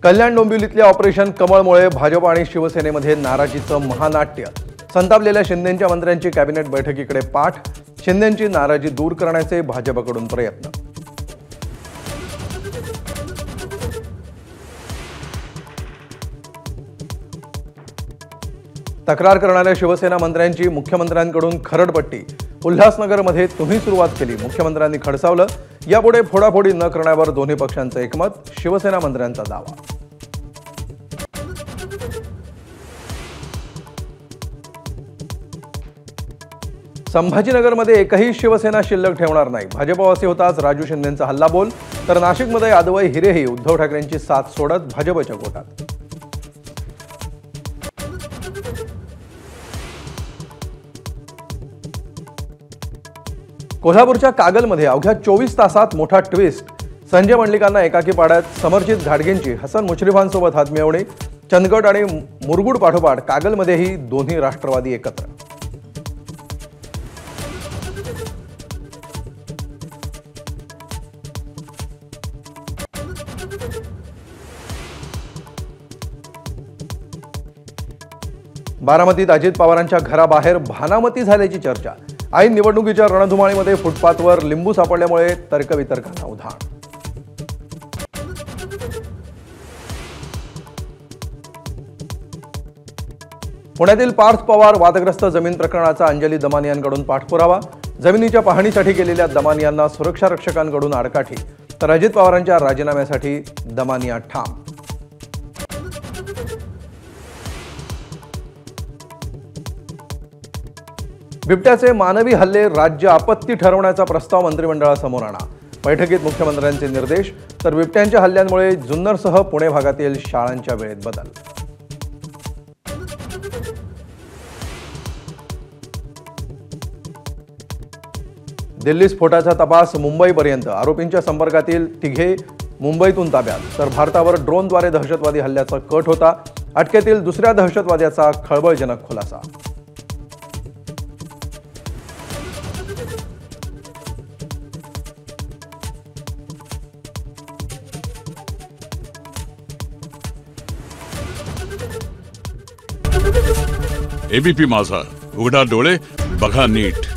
कल्याण डोंबिवलीतल्या operation कमळमुळे Bhajap आणि शिवसेनेमध्ये नाराजीचं महानाट्य। संतापलेल्या शिंदेंच्या मंत्र्यांची कॅबिनेट बैठकीकडे पाठ। शिंदेंची नाराजी दूर करण्याचे भाजपकडून प्रयत्न। तक्रार करणाऱ्या शिवसेना मंत्र्यांची मुख्यमंत्र्यांकडून खरडपट्टी। उल्हासनगरमध्ये तुम्ही सुरुवात केली, मुख्यमंत्र्यांनी खडसावलं। यापुढे फोडाफोडी न करण्यावर दोन्ही पक्षांचं एकमत, शिवसेना मंत्र्यांचा दावा। संभाजीनगरमध्ये एकही शिवसेना शिल्लक ठेवणार नाही, भाजपवासी होताच राजू शिंदेंचा हल्लाबोल। तर नाशिकमध्ये यादवई हिरेही उद्धव ठाकरेंची साथ सोडत भाजपच्या गोटात। कोल्हापूरच्या कागलमध्ये अवघ्या 24 तासात मोठा ट्विस्ट। संजय मंडलिकांना एकाकी पाड्यात समर्जित घाटगेंची हसन मुश्रीफांसोबत हातमिळवणी। चंदगड आणि मुरगुड पाठोपाठ कागलमध्येही दोन्ही राष्ट्रवादी एकत्र। बारामतीत अजित पवारांच्या घराबाहेर भानामती झाल्याची चर्चा। ऐन निवडणुकीच्या रणधुमाळीमध्ये फुटपाथवर लिंबू सापडल्यामुळे तर्कवितर्कांना उधाण। पुण्यातील पार्थ पवार वादग्रस्त जमीन प्रकरणाचा अंजली दमानियांकडून पाठपुरावा। जमिनीच्या पाहणीसाठी गेलेल्या दमानियांना सुरक्षा रक्षकांकडून आडकाठी। तर अजित पवारांच्या राजीनाम्यासाठी दमानिया ठाम। बिबट्याचे मानवी हल्ले राज्य आपत्ती ठरवण्याचा प्रस्ताव मंत्रिमंडळासमोर आणा। बैठकीत मुख्यमंत्र्यांचे निर्देश। तर बिबट्यांच्या हल्ल्यांमुळे जुन्नरसह पुणे भागातील शाळांच्या वेळेत बदल। दिल्ली स्फोटाचा तपास मुंबईपर्यंत। आरोपींच्या संपर्कातील तिघे मुंबईतून ताब्यात। तर भारतावर ड्रोनद्वारे दहशतवादी हल्ल्याचा कट होता। अटकेतील दुसऱ्या दहशतवाद्याचा खळबळजनक खुलासा। एबीपी माझा, उघडा डोळे बघा नीट।